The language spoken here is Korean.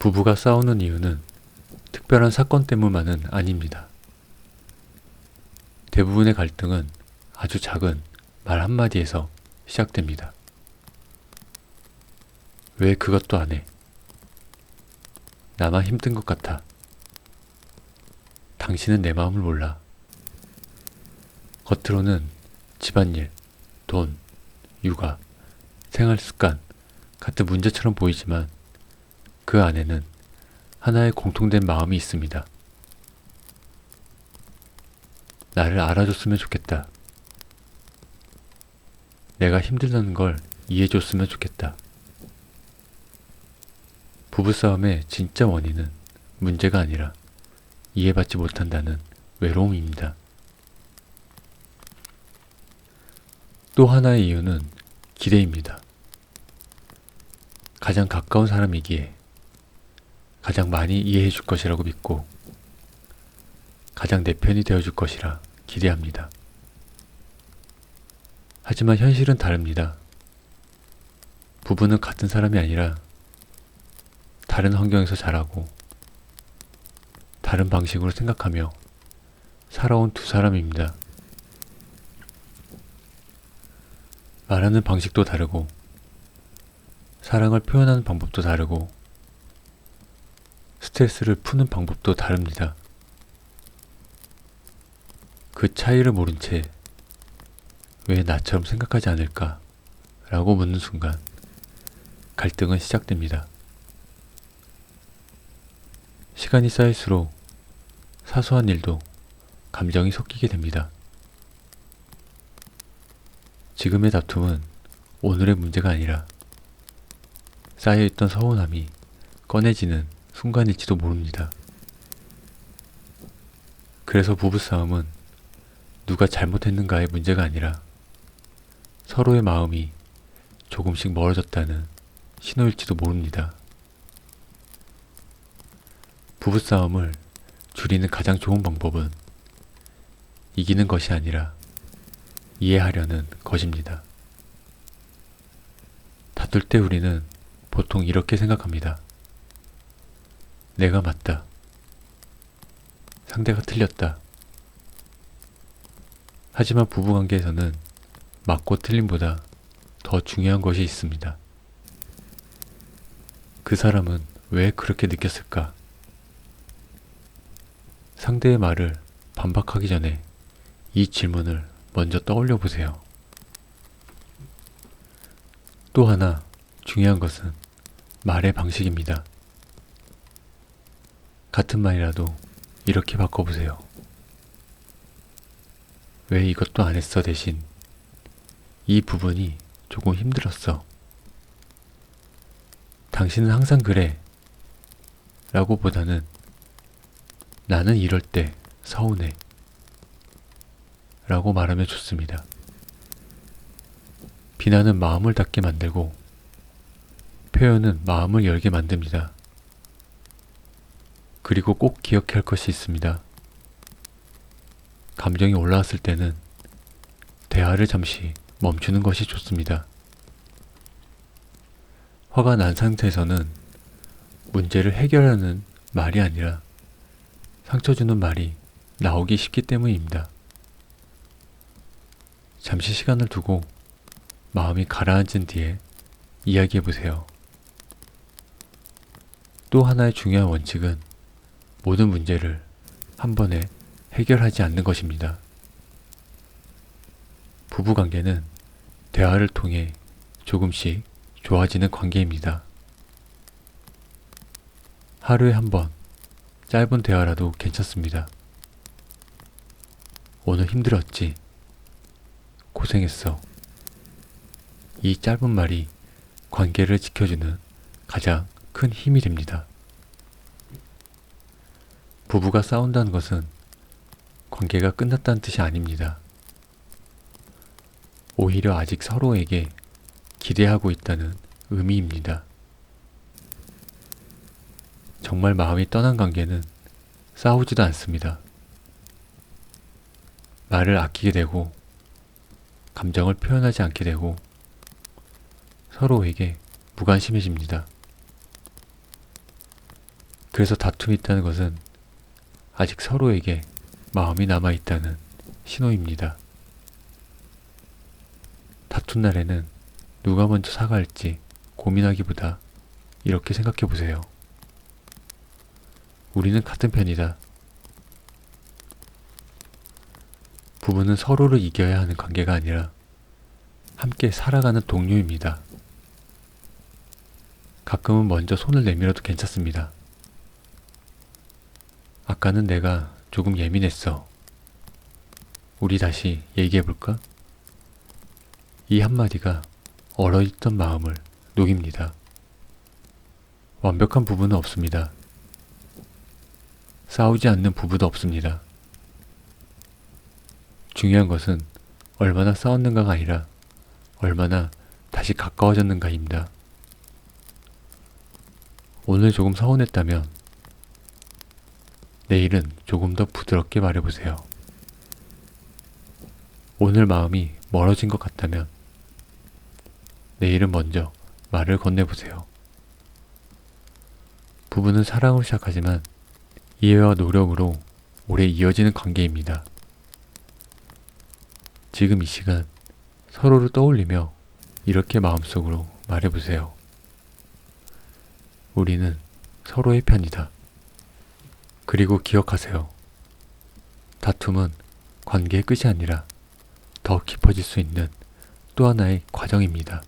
부부가 싸우는 이유는 특별한 사건 때문만은 아닙니다. 대부분의 갈등은 아주 작은 말 한마디에서 시작됩니다. 왜 그것도 안 해? 나만 힘든 것 같아. 당신은 내 마음을 몰라. 겉으로는 집안일, 돈, 육아, 생활 습관 같은 문제처럼 보이지만 그 안에는 하나의 공통된 마음이 있습니다. 나를 알아줬으면 좋겠다. 내가 힘들다는 걸 이해해줬으면 좋겠다. 부부싸움의 진짜 원인은 문제가 아니라 이해받지 못한다는 외로움입니다. 또 하나의 이유는 기대입니다. 가장 가까운 사람이기에 가장 많이 이해해 줄 것이라고 믿고 가장 내 편이 되어 줄 것이라 기대합니다. 하지만 현실은 다릅니다. 부부는 같은 사람이 아니라 다른 환경에서 자라고 다른 방식으로 생각하며 살아온 두 사람입니다. 말하는 방식도 다르고 사랑을 표현하는 방법도 다르고 스트레스를 푸는 방법도 다릅니다. 그 차이를 모른 채 왜 나처럼 생각하지 않을까? 라고 묻는 순간 갈등은 시작됩니다. 시간이 쌓일수록 사소한 일도 감정이 섞이게 됩니다. 지금의 다툼은 오늘의 문제가 아니라 쌓여있던 서운함이 꺼내지는 순간일지도 모릅니다. 그래서 부부싸움은 누가 잘못했는가의 문제가 아니라 서로의 마음이 조금씩 멀어졌다는 신호일지도 모릅니다. 부부싸움을 줄이는 가장 좋은 방법은 이기는 것이 아니라 이해하려는 것입니다. 다툴 때 우리는 보통 이렇게 생각합니다. 내가 맞다. 상대가 틀렸다. 하지만 부부관계에서는 맞고 틀림보다 더 중요한 것이 있습니다. 그 사람은 왜 그렇게 느꼈을까? 상대의 말을 반박하기 전에 이 질문을 먼저 떠올려 보세요. 또 하나 중요한 것은 말의 방식입니다. 같은 말이라도 이렇게 바꿔보세요. 왜 이것도 안 했어 대신 이 부분이 조금 힘들었어. 당신은 항상 그래. 라고 보다는 나는 이럴 때 서운해. 라고 말하면 좋습니다. 비난은 마음을 닫게 만들고 표현은 마음을 열게 만듭니다. 그리고 꼭 기억해야 할 것이 있습니다. 감정이 올라왔을 때는 대화를 잠시 멈추는 것이 좋습니다. 화가 난 상태에서는 문제를 해결하는 말이 아니라 상처 주는 말이 나오기 쉽기 때문입니다. 잠시 시간을 두고 마음이 가라앉은 뒤에 이야기해보세요. 또 하나의 중요한 원칙은 모든 문제를 한 번에 해결하지 않는 것입니다. 부부관계는 대화를 통해 조금씩 좋아지는 관계입니다. 하루에 한 번 짧은 대화라도 괜찮습니다. 오늘 힘들었지? 고생했어. 이 짧은 말이 관계를 지켜주는 가장 큰 힘이 됩니다. 부부가 싸운다는 것은 관계가 끝났다는 뜻이 아닙니다. 오히려 아직 서로에게 기대하고 있다는 의미입니다. 정말 마음이 떠난 관계는 싸우지도 않습니다. 말을 아끼게 되고 감정을 표현하지 않게 되고 서로에게 무관심해집니다. 그래서 다툼이 있다는 것은 아직 서로에게 마음이 남아있다는 신호입니다. 다툰 날에는 누가 먼저 사과할지 고민하기보다 이렇게 생각해 보세요. 우리는 같은 편이다. 부부는 서로를 이겨야 하는 관계가 아니라 함께 살아가는 동료입니다. 가끔은 먼저 손을 내밀어도 괜찮습니다. 아까는 내가 조금 예민했어. 우리 다시 얘기해볼까? 이 한마디가 얼어있던 마음을 녹입니다. 완벽한 부부는 없습니다. 싸우지 않는 부부도 없습니다. 중요한 것은 얼마나 싸웠는가가 아니라 얼마나 다시 가까워졌는가입니다. 오늘 조금 서운했다면 내일은 조금 더 부드럽게 말해보세요. 오늘 마음이 멀어진 것 같다면 내일은 먼저 말을 건네보세요. 부부는 사랑으로 시작하지만 이해와 노력으로 오래 이어지는 관계입니다. 지금 이 시간 서로를 떠올리며 이렇게 마음속으로 말해보세요. 우리는 서로의 편이다. 그리고 기억하세요. 다툼은 관계의 끝이 아니라 더 깊어질 수 있는 또 하나의 과정입니다.